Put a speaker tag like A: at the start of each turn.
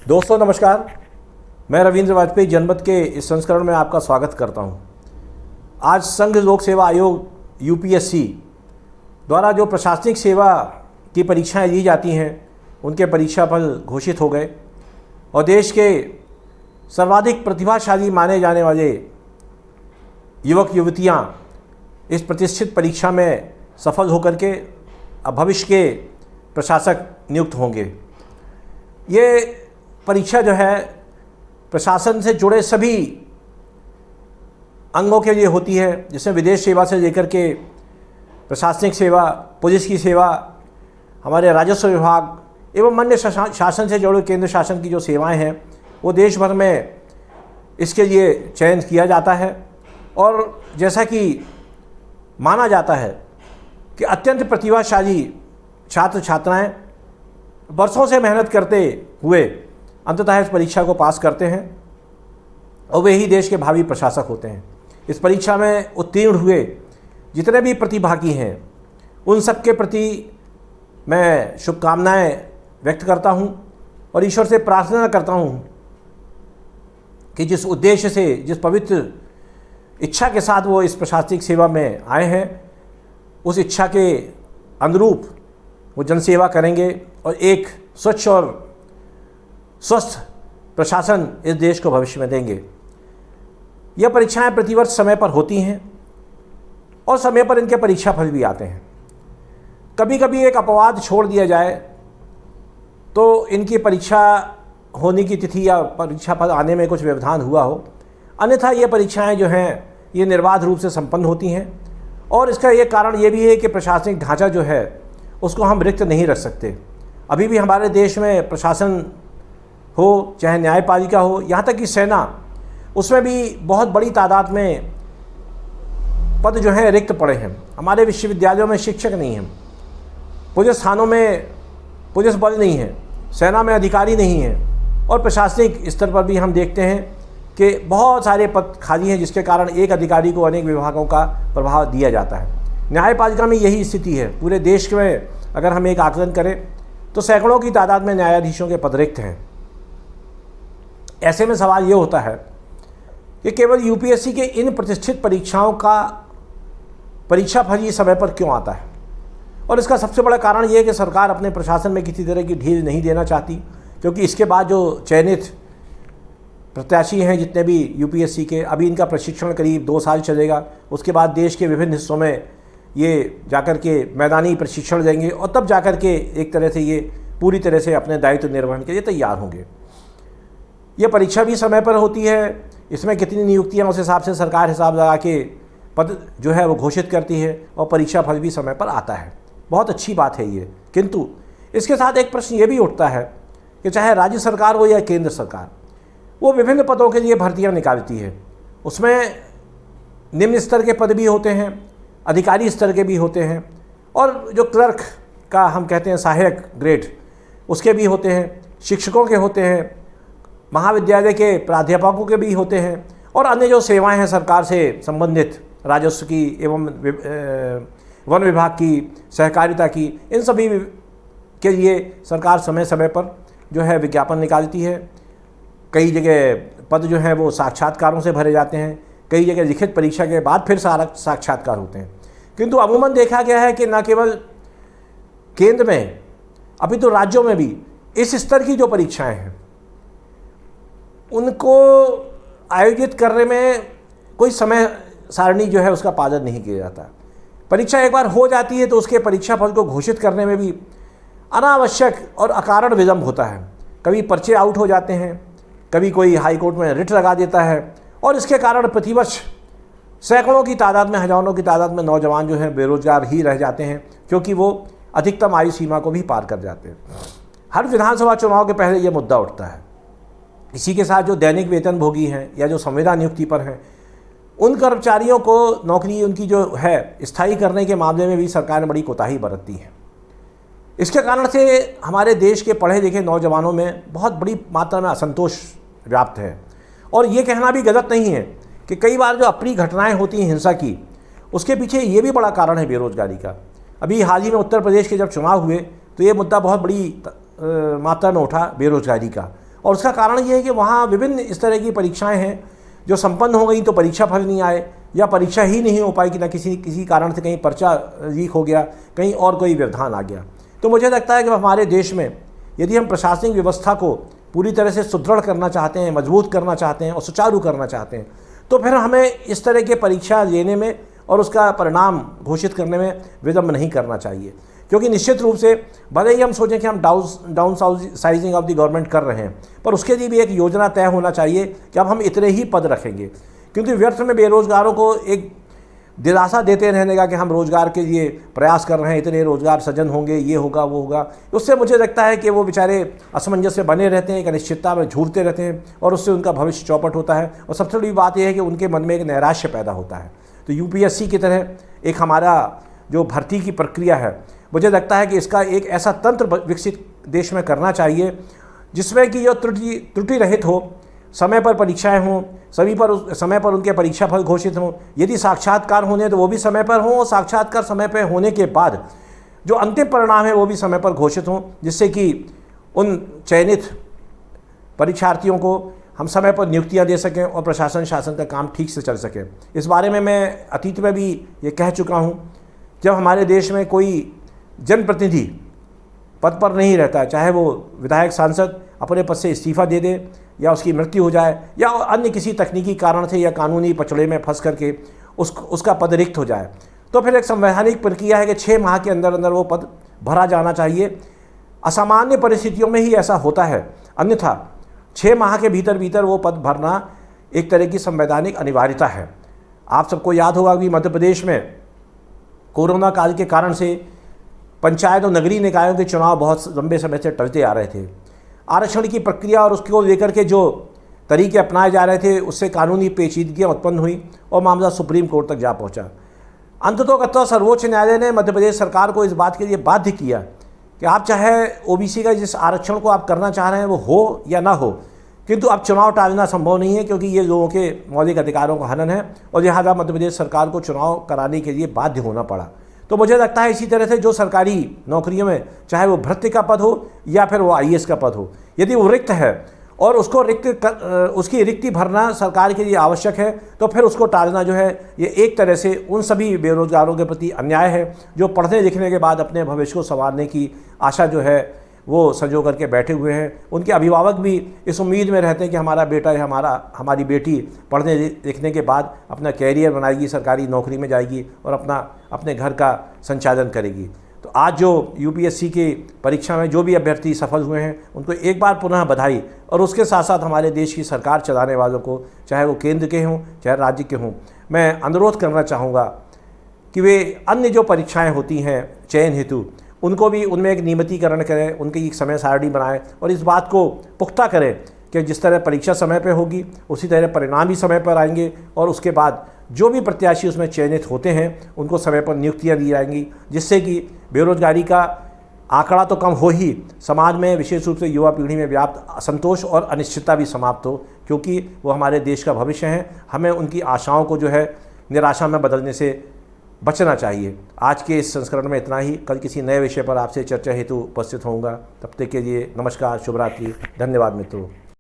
A: दोस्तों नमस्कार, मैं रविंद्र वाजपेयी जनमत के इस संस्करण में आपका स्वागत करता हूं। आज संघ लोक सेवा आयोग यूपीएससी द्वारा जो प्रशासनिक सेवा की परीक्षाएं ली जाती हैं उनके परीक्षा फल घोषित हो गए और देश के सर्वाधिक प्रतिभाशाली माने जाने वाले युवक युवतियां इस प्रतिष्ठित परीक्षा में सफल होकर के अब भविष्य के प्रशासक नियुक्त होंगे। ये परीक्षा जो है प्रशासन से जुड़े सभी अंगों के लिए होती है, जिसमें विदेश सेवा से लेकर के प्रशासनिक सेवा, पुलिस की सेवा, हमारे राजस्व विभाग एवं अन्य शासन से जुड़े केंद्र शासन की जो सेवाएं हैं वो देश भर में इसके लिए चयन किया जाता है। और जैसा कि माना जाता है कि अत्यंत प्रतिभाशाली छात्र छात्राएं बरसों से मेहनत करते हुए अंततः इस परीक्षा को पास करते हैं और वे ही देश के भावी प्रशासक होते हैं। इस परीक्षा में उत्तीर्ण हुए जितने भी प्रतिभागी हैं उन सब के प्रति मैं शुभकामनाएं व्यक्त करता हूं और ईश्वर से प्रार्थना करता हूं कि जिस उद्देश्य से, जिस पवित्र इच्छा के साथ वो इस प्रशासनिक सेवा में आए हैं उस इच्छा के अनुरूप वो जनसेवा करेंगे और एक स्वच्छ और स्वस्थ प्रशासन इस देश को भविष्य में देंगे। यह परीक्षाएं प्रतिवर्ष समय पर होती हैं और समय पर इनके परीक्षा फल भी आते हैं। कभी कभी एक अपवाद छोड़ दिया जाए तो इनकी परीक्षा होने की तिथि या परीक्षा फल आने में कुछ व्यवधान हुआ हो, अन्यथा ये परीक्षाएं जो हैं ये निर्बाध रूप से संपन्न होती हैं। और इसका ये कारण ये भी है कि प्रशासनिक ढांचा जो है उसको हम रिक्त नहीं रख सकते। अभी भी हमारे देश में प्रशासन हो, चाहे न्यायपालिका हो, यहाँ तक कि सेना, उसमें भी बहुत बड़ी तादाद में पद जो हैं रिक्त पड़े हैं। हमारे विश्वविद्यालयों में शिक्षक नहीं हैं, पुलिस थानों में पुलिस बल नहीं है, सेना में अधिकारी नहीं हैं और प्रशासनिक स्तर पर भी हम देखते हैं कि बहुत सारे पद खाली हैं, जिसके कारण एक अधिकारी को अनेक विभागों का प्रभाव दिया जाता है। न्यायपालिका में यही स्थिति है। पूरे देश में अगर हम एक आकलन करें तो सैकड़ों की तादाद में न्यायाधीशों के पद रिक्त हैं। ऐसे में सवाल ये होता है कि केवल यूपीएससी के इन प्रतिष्ठित परीक्षाओं का परीक्षा फल ही समय पर क्यों आता है। और इसका सबसे बड़ा कारण ये है कि सरकार अपने प्रशासन में किसी तरह की ढील नहीं देना चाहती, क्योंकि इसके बाद जो चयनित प्रत्याशी हैं जितने भी यूपीएससी के, अभी इनका प्रशिक्षण करीब 2 साल चलेगा। उसके बाद देश के विभिन्न हिस्सों में ये जाकर के मैदानी प्रशिक्षण देंगे और तब जाकर के एक तरह से ये पूरी तरह से अपने दायित्व निर्वहन के लिए तैयार होंगे। ये परीक्षा भी समय पर होती है। इसमें कितनी नियुक्तियां उस हिसाब से सरकार हिसाब लगा के पद जो है वो घोषित करती है और परीक्षा फल भी समय पर आता है। बहुत अच्छी बात है ये। किंतु इसके साथ एक प्रश्न ये भी उठता है कि चाहे राज्य सरकार हो या केंद्र सरकार, वो विभिन्न पदों के लिए भर्तियाँ निकालती है। उसमें निम्न स्तर के पद भी होते हैं, अधिकारी स्तर के भी होते हैं और जो क्लर्क का हम कहते हैं सहायक ग्रेड उसके भी होते हैं, शिक्षकों के होते हैं, महाविद्यालय के प्राध्यापकों के भी होते हैं और अन्य जो सेवाएं हैं सरकार से संबंधित, राजस्व की एवं वन विभाग की, सहकारिता की, इन सभी के लिए सरकार समय समय पर जो है विज्ञापन निकालती है। कई जगह पद जो हैं वो साक्षात्कारों से भरे जाते हैं, कई जगह लिखित परीक्षा के बाद फिर साक्षात्कार होते हैं। किंतु अमूमन देखा गया है कि न केवल केंद्र में अभी तो राज्यों में भी इस स्तर की जो परीक्षाएं हैं उनको आयोजित करने में कोई समय सारणी जो है उसका पालन नहीं किया जाता। परीक्षा एक बार हो जाती है तो उसके परीक्षा फल को घोषित करने में भी अनावश्यक और अकारण विलंब होता है। कभी पर्चे आउट हो जाते हैं, कभी कोई हाई कोर्ट में रिट लगा देता है और इसके कारण प्रतिवर्ष सैकड़ों की तादाद में, हजारों की तादाद में नौजवान जो हैं बेरोजगार ही रह जाते हैं, क्योंकि वो अधिकतम आयु सीमा को भी पार कर जाते हैं। हर विधानसभा चुनाव के पहले ये मुद्दा उठता है। इसी के साथ जो दैनिक वेतन भोगी हैं या जो संविदा नियुक्ति पर हैं उन कर्मचारियों को नौकरी उनकी जो है स्थायी करने के मामले में भी सरकार ने बड़ी कोताही बरतती है। इसके कारण से हमारे देश के पढ़े लिखे नौजवानों में बहुत बड़ी मात्रा में असंतोष व्याप्त है। और ये कहना भी गलत नहीं है कि कई बार जो अप्रिय घटनाएं होती हैं हिंसा की, उसके पीछे ये भी बड़ा कारण है बेरोजगारी का। अभी हाल ही में उत्तर प्रदेश के जब चुनाव हुए तो ये मुद्दा बहुत बड़ी मात्रा में उठा बेरोजगारी का, और उसका कारण ये है कि वहाँ विभिन्न इस तरह की परीक्षाएं हैं जो संपन्न हो गई तो परीक्षा फल नहीं आए, या परीक्षा ही नहीं हो पाई कि ना किसी कारण से कहीं पर्चा लीक हो गया, कहीं और कोई व्यवधान आ गया। तो मुझे लगता है कि हमारे देश में यदि हम प्रशासनिक व्यवस्था को पूरी तरह से सुदृढ़ करना चाहते हैं, मजबूत करना चाहते हैं और सुचारू करना चाहते हैं, तो फिर हमें इस तरह के परीक्षा लेने में और उसका परिणाम घोषित करने में विलंब नहीं करना चाहिए। क्योंकि निश्चित रूप से भले ही हम सोचें कि हम down sizing of the government कर रहे हैं, पर उसके लिए भी एक योजना तय होना चाहिए कि अब हम इतने ही पद रखेंगे। क्योंकि व्यर्थ में बेरोजगारों को एक दिलासा देते रहने का कि हम रोज़गार के लिए प्रयास कर रहे हैं, इतने रोज़गार सृजन होंगे, ये होगा वो होगा, उससे मुझे लगता है कि वो बेचारे असमंजस में बने रहते हैं, एक अनिश्चितता में झूरते रहते हैं और उससे उनका भविष्य चौपट होता है। और सबसे बड़ी बात यह है कि उनके मन में एक नैराश्य पैदा होता है। तो यूपीएससी की तरह एक हमारा जो भर्ती की प्रक्रिया है, मुझे लगता है कि इसका एक ऐसा तंत्र विकसित देश में करना चाहिए जिसमें कि जो त्रुटि रहित हो, समय पर परीक्षाएं हों, सभी पर समय पर उनके परीक्षा फल घोषित हों, यदि साक्षात्कार होने तो वो भी समय पर हों, और साक्षात्कार समय पर होने के बाद जो अंतिम परिणाम है वो भी समय पर घोषित हों, जिससे कि उन चयनित परीक्षार्थियों को हम समय पर नियुक्तियां दे सकें और प्रशासन शासन का काम ठीक से चल सके। इस बारे में मैं अतीत में भी ये कह चुका हूँ, जब हमारे देश में कोई जनप्रतिनिधि पद पर नहीं रहता है, चाहे वो विधायक सांसद अपने पद से इस्तीफा दे दे या उसकी मृत्यु हो जाए या अन्य किसी तकनीकी कारण से या कानूनी पचड़े में फंस करके उसका पद रिक्त हो जाए, तो फिर एक संवैधानिक प्रक्रिया है कि 6 माह के अंदर अंदर वो पद भरा जाना चाहिए। असामान्य परिस्थितियों में ही ऐसा होता है, अन्यथा 6 माह के भीतर वो पद भरना एक तरह की संवैधानिक अनिवार्यता है। आप सबको याद होगा कि मध्य प्रदेश में कोरोना काल के कारण से पंचायत और नगरीय निकायों के चुनाव बहुत लंबे समय से टलते आ रहे थे। आरक्षण की प्रक्रिया और उसको लेकर के जो तरीके अपनाए जा रहे थे, उससे कानूनी पेचीदगियाँ उत्पन्न हुई और मामला सुप्रीम कोर्ट तक जा पहुँचा। अंततोगत्वा सर्वोच्च न्यायालय ने मध्य प्रदेश सरकार को इस बात के लिए बाध्य किया कि आप चाहे ओबीसी का जिस आरक्षण को आप करना चाह रहे हैं वो हो या ना हो, किंतु अब चुनाव टालना संभव नहीं है, क्योंकि ये लोगों के मौलिक अधिकारों का हनन है और लिहाजा मध्य प्रदेश सरकार को चुनाव कराने के लिए बाध्य होना पड़ा। तो मुझे लगता है इसी तरह से जो सरकारी नौकरियों में, चाहे वो भृत्य का पद हो या फिर वो आईएएस का पद हो, यदि वो रिक्त है और उसकी रिक्ति भरना सरकार के लिए आवश्यक है, तो फिर उसको टालना जो है ये एक तरह से उन सभी बेरोजगारों के प्रति अन्याय है जो पढ़ने लिखने के बाद अपने भविष्य को संवारने की आशा जो है वो संजो करके बैठे हुए हैं। उनके अभिभावक भी इस उम्मीद में रहते हैं कि हमारा बेटा या हमारी बेटी पढ़ने लिखने के बाद अपना कैरियर बनाएगी, सरकारी नौकरी में जाएगी और अपने घर का संचालन करेगी। तो आज जो यूपीएससी की परीक्षा में जो भी अभ्यर्थी सफल हुए हैं उनको एक बार पुनः बधाई, और उसके साथ साथ हमारे देश की सरकार चलाने वालों को, चाहे वो केंद्र के हों चाहे राज्य के हों, मैं अनुरोध करना चाहूँगा कि वे अन्य जो परीक्षाएँ होती हैं चयन हेतु, उनको भी उनमें एक नियमितीकरण करें, उनकी एक समय सारणी बनाएं और इस बात को पुख्ता करें कि जिस तरह परीक्षा समय पर होगी उसी तरह परिणाम भी समय पर आएंगे और उसके बाद जो भी प्रत्याशी उसमें चयनित होते हैं उनको समय पर नियुक्तियां दी जाएंगी, जिससे कि बेरोजगारी का आंकड़ा तो कम हो ही, समाज में विशेष रूप से युवा पीढ़ी में व्याप्त असंतोष और अनिश्चितता भी समाप्त हो, क्योंकि वो हमारे देश का भविष्य है। हमें उनकी आशाओं को जो है निराशा में बदलने से बचना चाहिए। आज के इस संस्करण में इतना ही। कल किसी नए विषय पर आपसे चर्चा हेतु उपस्थित होऊंगा। तब तक के लिए नमस्कार, शुभ रात्रि, धन्यवाद मित्रों।